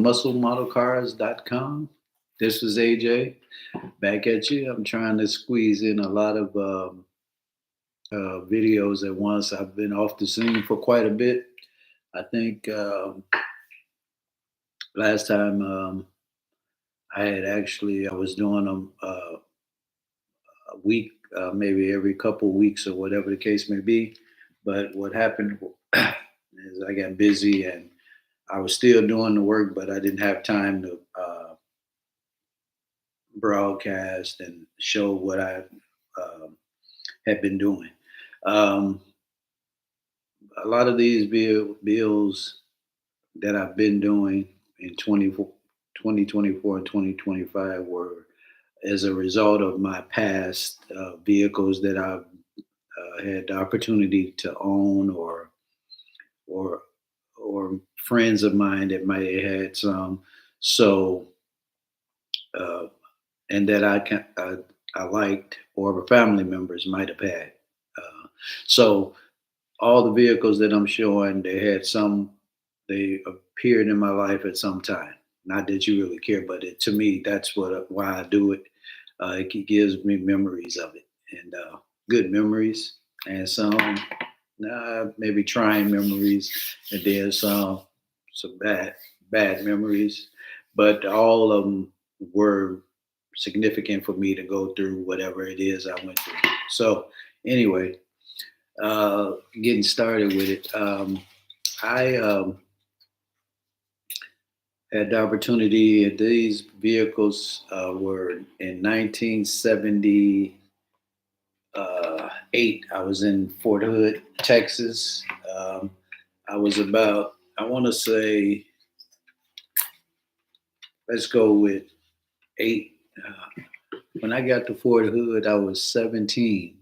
musclemodelcars.com. This is AJ back at you. I'm trying to squeeze in a lot of videos at once. I've been off the scene for quite a bit. I think last time I was doing them a week, maybe every couple of weeks or whatever the case may be. But what happened is I got busy and I was still doing the work, but I didn't have time to broadcast and show what I um had been doing. Um, a lot of these bills that I've been doing in 2024 and 2025 were as a result of my past vehicles that I've had the opportunity to own, or or friends of mine that might have had some. So uh, and that I liked, or family members might have had. So all the vehicles that I'm showing, they appeared in my life at some time. Not that you really care, but to me, that's why I do it. Gives me memories of it, and good memories, and some maybe trying memories, and then some bad memories. But all of them were significant for me to go through whatever it is I went through. So anyway, getting started with it. I had the opportunity. These vehicles were in 1978. I was in Fort Hood, Texas. I was about, I want to say, let's go with eight. When I got to Fort Hood, I was 17,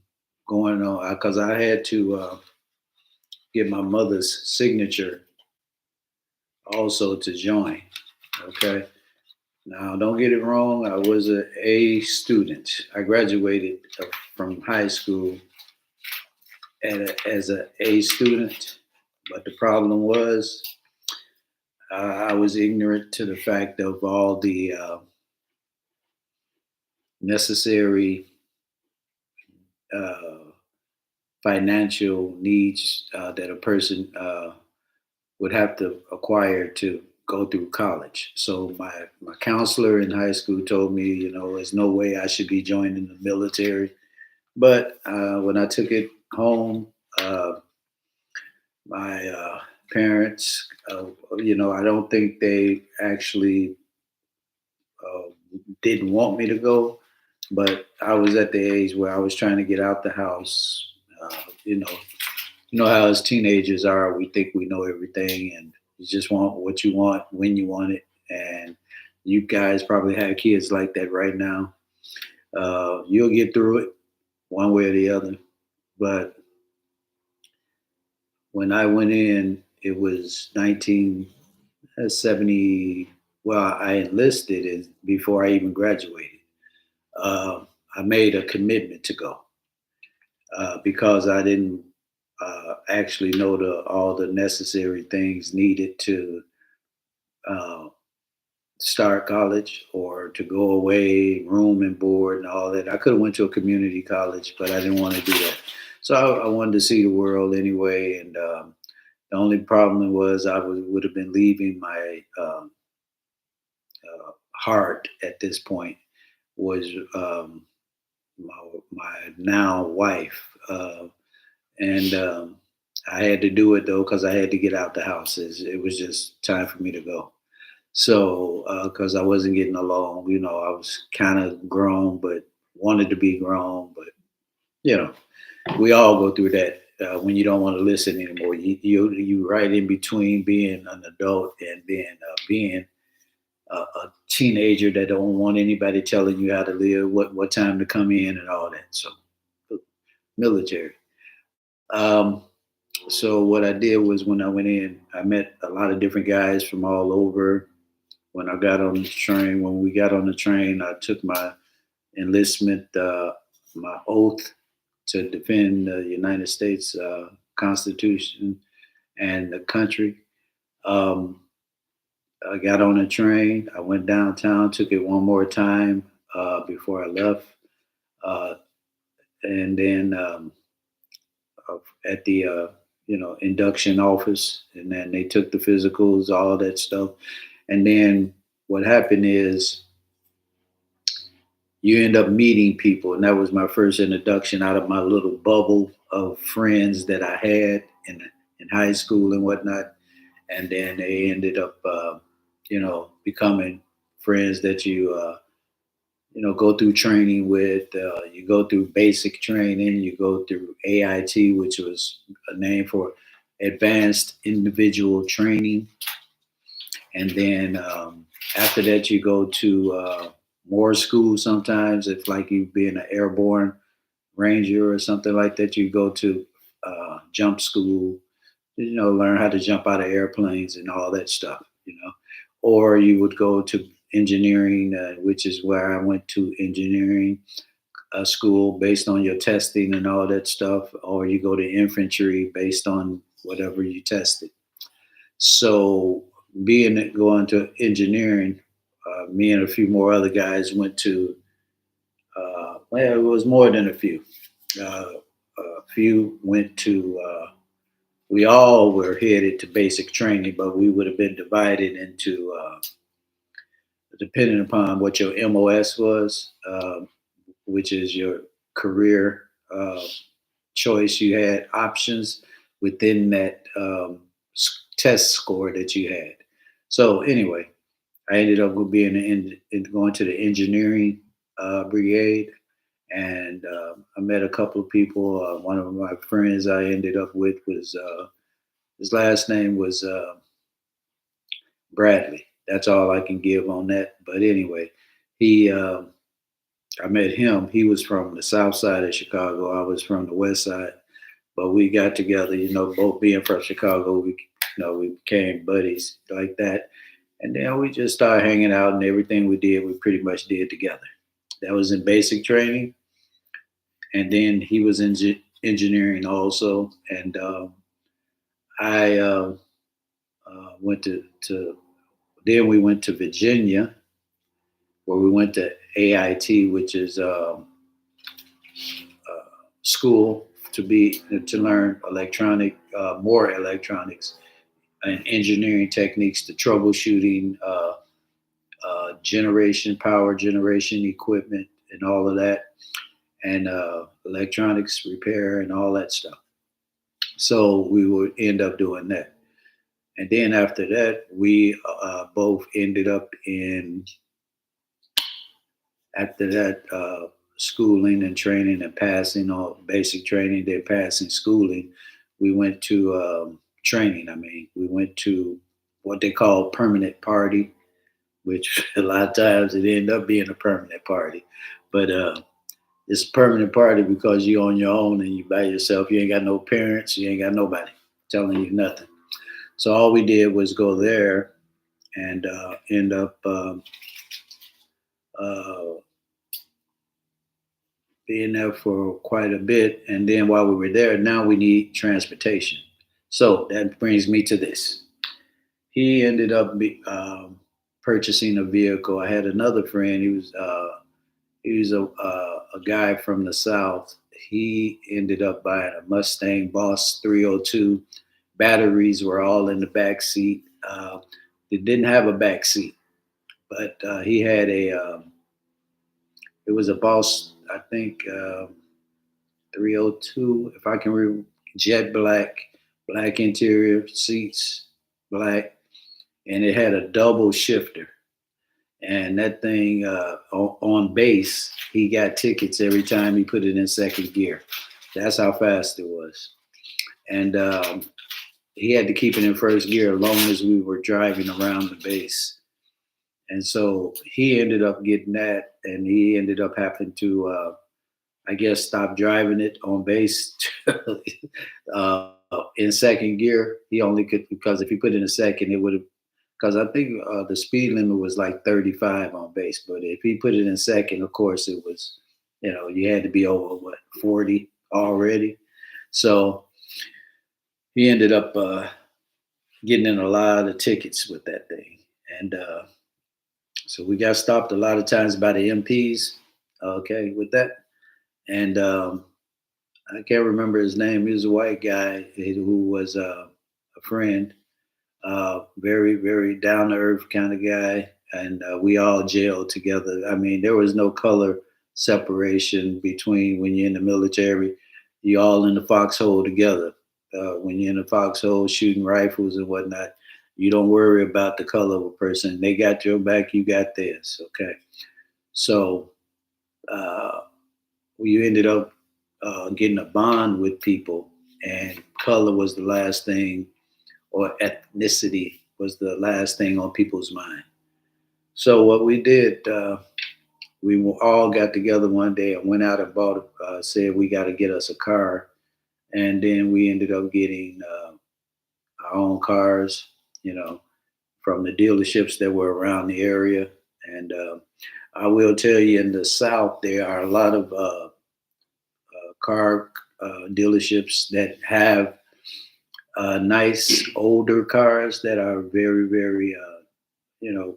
going on because I had to get my mother's signature also to join. Okay. Now, don't get it wrong. I was an A student. I graduated from high school as an A student, but the problem was I was ignorant to the fact of all the necessary uh, financial needs that a person would have to acquire to go through college. So my counselor in high school told me, there's no way I should be joining the military. But when I took it home, uh, my parents, I don't think they actually uh, didn't want me to go, but I was at the age where I was trying to get out the house. Uh, you know, you know how as teenagers are, we think we know everything, and you just want what you want when you want it. And you guys probably have kids like that right now. You'll get through it one way or the other. But when I went in, it was 1970. Well, I enlisted before I even graduated. Uh, I made a commitment to go because I didn't actually know all the necessary things needed to uh, start college or to go away, room and board and all that. I could have went to a community college, but I didn't want to do that. So I wanted to see the world anyway, and the only problem was would have been leaving my heart at this point was my now wife, and I had to do it though because I had to get out the house. It was just time for me to go. So because I wasn't getting along, I was kind of grown, but wanted to be grown. But you know, we all go through that when you don't want to listen anymore. You right in between being an adult and being a teenager that don't want anybody telling you how to live, what time to come in, and all that. So military. Um, so what I did was when I went in, I met a lot of different guys from all over. When we got on the train, I took my enlistment, my oath to defend the United States Constitution and the country. Um, I got on a train. I went downtown, took it one more time before I left, uh, and then at the induction office, and then they took the physicals, all that stuff, and then what happened is you end up meeting people, and that was my first introduction out of my little bubble of friends that I had in high school and whatnot, and then they ended up becoming friends that you go through training with. You go through basic training. You go through AIT, which was a name for Advanced Individual Training, and then after that, you go to more school. Sometimes, if like you being an airborne ranger or something like that, you go to jump school. Learn how to jump out of airplanes and all that stuff. Or you would go to engineering, which is where I went to engineering school based on your testing and all that stuff, or you go to infantry based on whatever you tested. So, being going to engineering, me and a few more other guys went to. Well, it was more than a few. A few went to. We all were headed to basic training, but we would have been divided into depending upon what your MOS was, which is your career choice. You had options within that test score that you had. So anyway, I ended up being going to the engineering brigade, and I met a couple of people. One of my friends I ended up with was his last name was Bradley. That's all I can give on that. But anyway, he I met him. He was from the south side of Chicago. I was from the west side. But we got together, both being from Chicago, we became buddies like that. And then we just started hanging out, and everything we did, we pretty much did together. That was in basic training. And then he was in engineering also. And I went then we went to Virginia, where we went to AIT, which is school to learn more electronics and engineering techniques to troubleshooting power generation equipment, and all of that, and electronics repair and all that stuff. So we would end up doing that. And then after that, we both ended up after that, schooling and training and passing all basic training, then passing schooling, we went to training. I mean, we went to what they call permanent party, which a lot of times it ended up being a permanent party. But it's a permanent party because you're on your own and you by yourself. You ain't got no parents. You ain't got nobody telling you nothing. So all we did was go there and end up uh, being there for quite a bit. And then while we were there, now we need transportation. So that brings me to this. He ended up purchasing a vehicle. I had another friend. He was a guy from the South. He ended up buying a Mustang Boss 302. Batteries were all in the back seat. It didn't have a back seat, but he had it was a Boss, I think, 302, if I can remember, jet black interior seats, black, and it had a double shifter. And that thing on base, he got tickets every time he put it in second gear. That's how fast it was. And he had to keep it in first gear as long as we were driving around the base. And so he ended up getting that, and he ended up having to, I guess, stop driving it on base in second gear. He only could, because if he put it in second, it would have, because I think the speed limit was like 35 on base. But if he put it in second, of course, it was, you had to be over, 40 already. So he ended up getting in a lot of tickets with that thing. and so we got stopped a lot of times by the MPs. Okay, with that, and I can't remember his name. He was a white guy who was a friend, very very down to earth kind of guy, and we all jailed together. I mean, there was no color separation between when you're in the military. You all in the foxhole together. When you're in the foxhole shooting rifles and whatnot, you don't worry about the color of a person. They got your back, you got theirs. Okay, so uh, you ended up getting a bond with people, and color was the last thing, or ethnicity was the last thing on people's mind. So what we did, we all got together one day and went out and bought, said we got to get us a car, and then we ended up getting our own cars, you know, from the dealerships that were around the area. And I will tell you, in the South, there are a lot of car dealerships that have nice older cars that are very, very,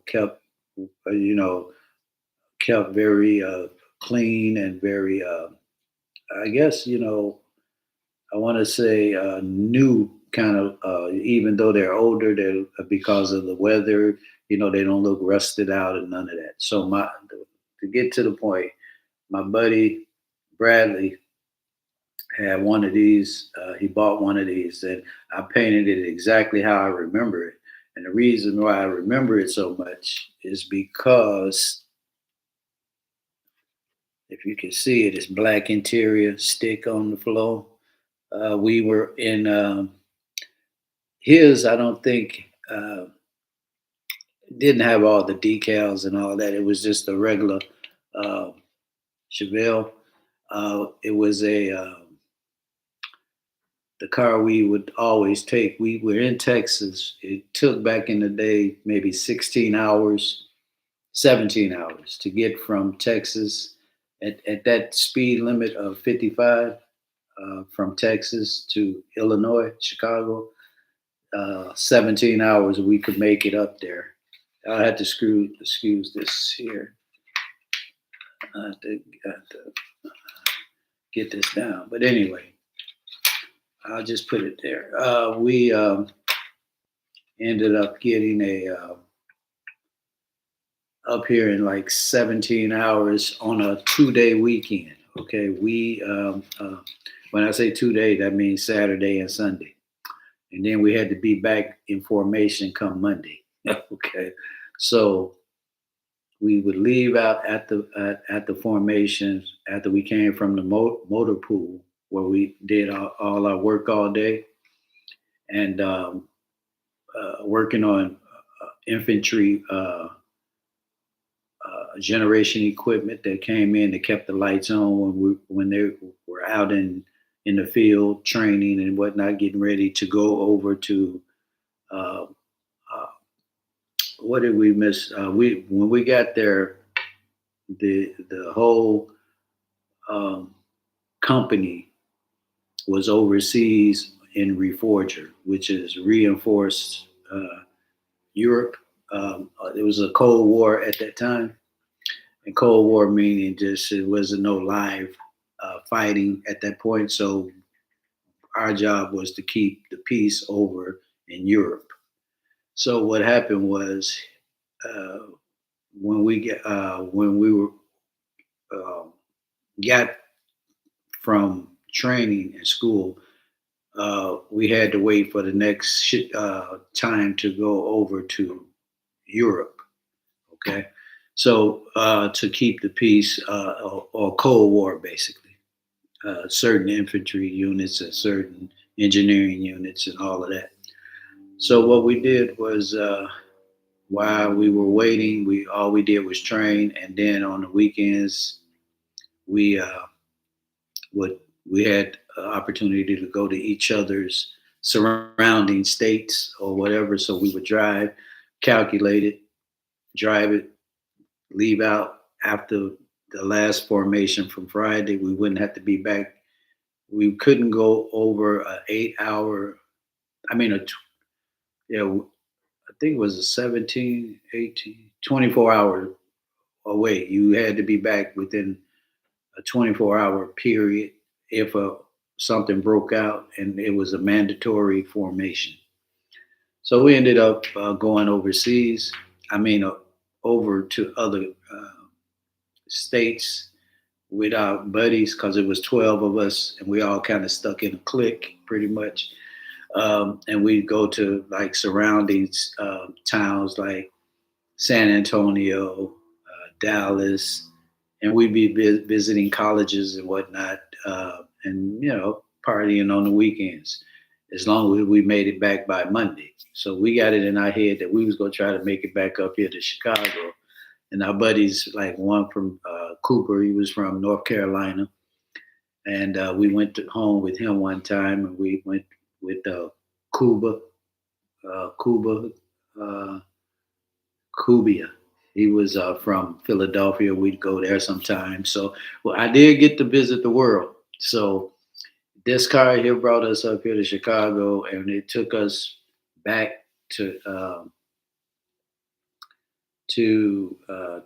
kept, you know, kept very clean and very, I guess, I want to say new kind of, even though they're older, they're because of the weather, they don't look rusted out and none of that. So to get to the point, my buddy Bradley had one of these. He bought one of these, and I painted it exactly how I remember it. And the reason why I remember it so much is because if you can see it, it's black interior, stick on the floor. We were in his. I don't think didn't have all the decals and all that. It was just a regular uh, Chevelle. It was a the car we would always take. We were in Texas. It took back in the day maybe 16 hours, 17 hours to get from Texas at that speed limit of 55 from Texas to Illinois, Chicago. 17 hours we could make it up there. I had to excuse this here. I had to get this down. But anyway, I'll just put it there. We ended up getting a up here in like 17 hours on a 2 day weekend. Okay, when I say 2 day, that means Saturday and Sunday, and then we had to be back in formation come Monday. Okay, so we would leave out at the formation after we came from the motor pool where we did all our work all day, and working on infantry generation equipment that came in that kept the lights on when they were out in the field training and whatnot, getting ready to go over to uh, uh, what did we miss? We when we got there, the whole um, company was overseas in Reforger, which is reinforced Europe. It was a Cold War at that time, and Cold War meaning just it wasn't no live fighting at that point. So our job was to keep the peace over in Europe. So what happened was uh, when we were uh, got from training and school, we had to wait for the next time to go over to Europe. Okay, so to keep the peace or Cold War, basically, certain infantry units and certain engineering units and all of that. So what we did was while we were waiting, we all we did was train, and then on the weekends we would we had an opportunity to go to each other's surrounding states or whatever. So we would drive, calculate it, drive it, leave out after the last formation from Friday. We wouldn't have to be back. We couldn't go over an 8 hour. I mean, a think it was a 17, 18, 24 hour away. You had to be back within a 24-hour period if something broke out, and it was a mandatory formation. So we ended up going overseas. I mean, over to other states with our buddies because it was 12 of us and we all kind of stuck in a clique pretty much. And we'd go to like surrounding towns like San Antonio, Dallas, and we'd be visiting colleges and whatnot, and partying on the weekends, as long as we made it back by Monday. So we got it in our head that we was gonna try to make it back up here to Chicago. And our buddies, like one from Cooper, he was from North Carolina, and we went home with him one time, and we went with Cuba, Cuba. Uh, Kubia. He was from Philadelphia. We'd go there sometimes. So, well, I did get to visit the world. So, this car here brought us up here to Chicago, and it took us back to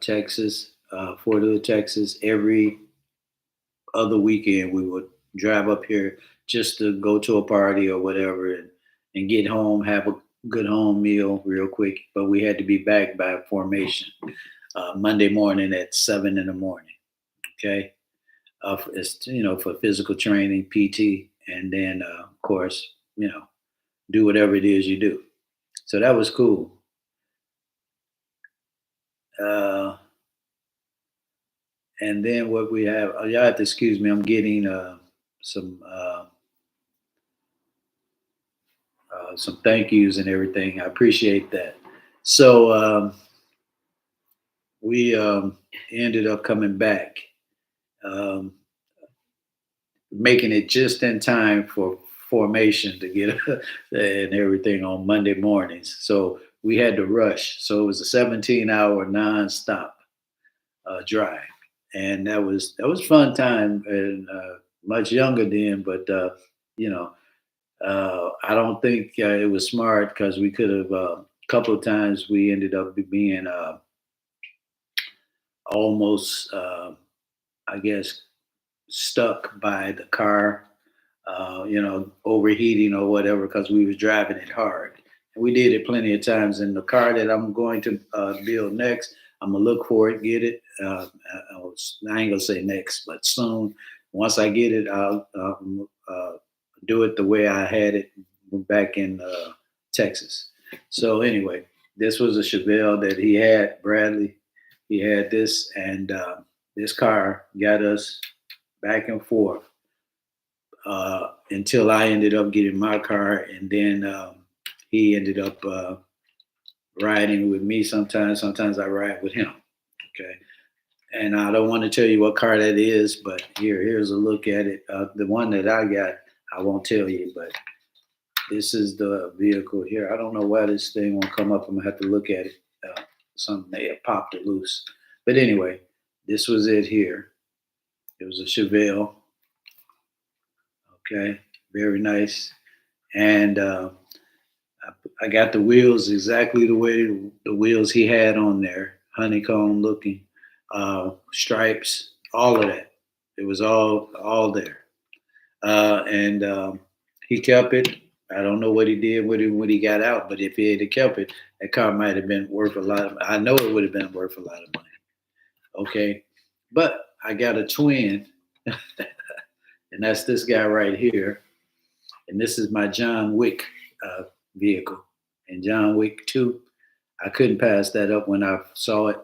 Texas, Fort Hood, Texas. Every other weekend, we would drive up here just to go to a party or whatever, and get home, have a good home meal real quick. But we had to be back by formation Monday morning at 7 in the morning. Okay, it's for physical training, PT, and then of course do whatever it is you do. So that was cool. Uh, and then what we have, y'all have to excuse me. I'm getting some thank yous and everything. I appreciate that. So we ended up coming back, um, making it just in time for formation to get and everything on Monday mornings. So we had to rush. So it was a 17-hour nonstop drive, and that was fun time, and much younger then, but you know I don't think it was smart because we could have. A couple of times we ended up being almost, I guess, stuck by the car, overheating or whatever because we was driving it hard. And we did it plenty of times. In the car that I'm going to build next, I'm gonna look for it, get it. I ain't gonna say next, but soon. Once I get it, I'll do it the way I had it back in Texas. So anyway, this was a Chevelle that he had, Bradley. He had this, and this car got us back and forth until I ended up getting my car, and then he ended up riding with me sometimes. Sometimes I ride with him. Okay, and I don't want to tell you what car that is, but here's a look at it. The one that I got, I won't tell you, but this is the vehicle here. I don't know why this thing won't come up. I'm gonna have to look at it. Something they had popped it loose, but anyway, this was it here. It was a Chevelle. Okay, very nice. And I got the wheels exactly the way the wheels he had on there, honeycomb looking, stripes, all of that. It was all there. And he kept it. I don't know what he did with it when he got out, but if he had kept it, that car might have been worth a lot of. I know it would have been worth a lot of money. Okay, but I got a twin, and that's this guy right here, and this is my John Wick uh, vehicle. And John Wick 2, I couldn't pass that up when I saw it.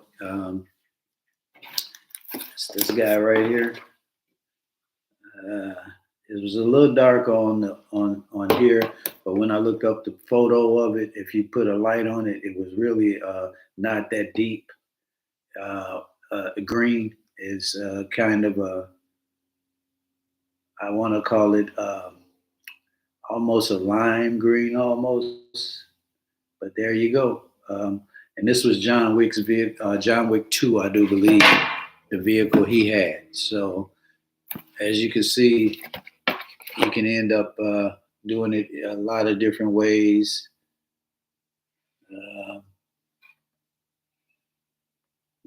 It's this guy right here. Uh, it was a little dark on here, but when I looked up the photo of it, if you put a light on it, it was really not that deep. Green is kind of a, I want to call it almost a lime green, almost. But there you go. And this was John Wick's vehicle, John Wick 2, I do believe, the vehicle he had. So as you can see, you can end up doing it a lot of different ways. Uh,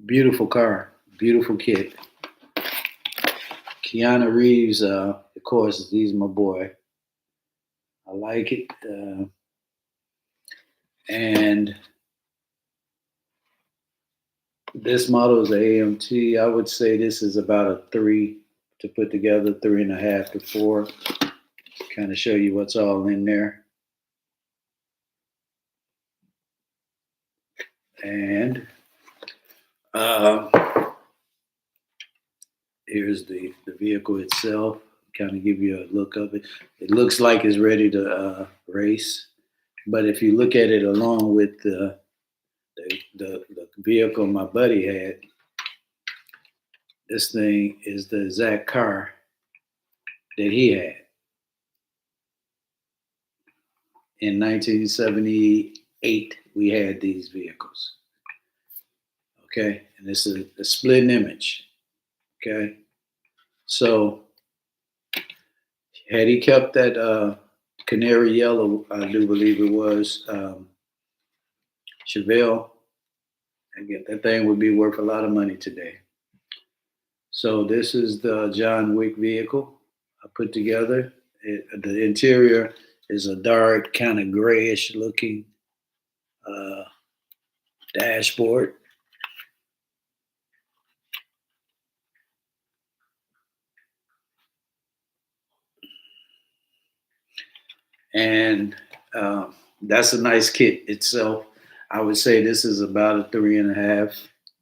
Beautiful car, beautiful kid. Keanu Reeves, of course, he's my boy. I like it. And this model is a AMT. I would say this is about a three to put together, 3.5 to 4. Kind of show you what's all in there. And uh, here's the vehicle itself. Kind of give you a look of it. It looks like it's ready to race, but if you look at it along with the vehicle my buddy had, this thing is the exact car that he had in 1978. We had these vehicles, okay, and this is a split image, okay. So had he kept that Canary Yellow, I do believe it was Chevelle, again, that thing would be worth a lot of money today. So this is the John Wick vehicle I put together. The interior is a dark, kind of grayish looking uh, dashboard. And that's a nice kit itself. I would say this is about a 3.5.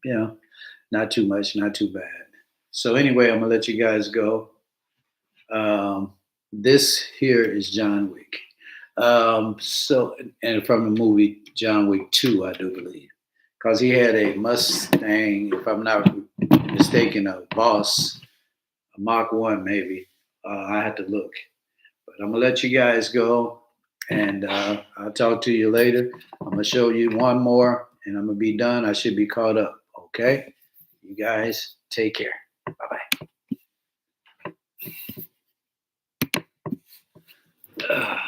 You know, not too much, not too bad. So anyway, I'm gonna let you guys go. This here is John Wick. So, and from the movie John Wick 2, I do believe, because he had a Mustang, if I'm not mistaken, a Boss, a Mach 1 maybe. I had to look, but I'm gonna let you guys go, and I'll talk to you later. I'm gonna show you one more, and I'm gonna be done. I should be caught up. Okay, you guys take care. Bye bye.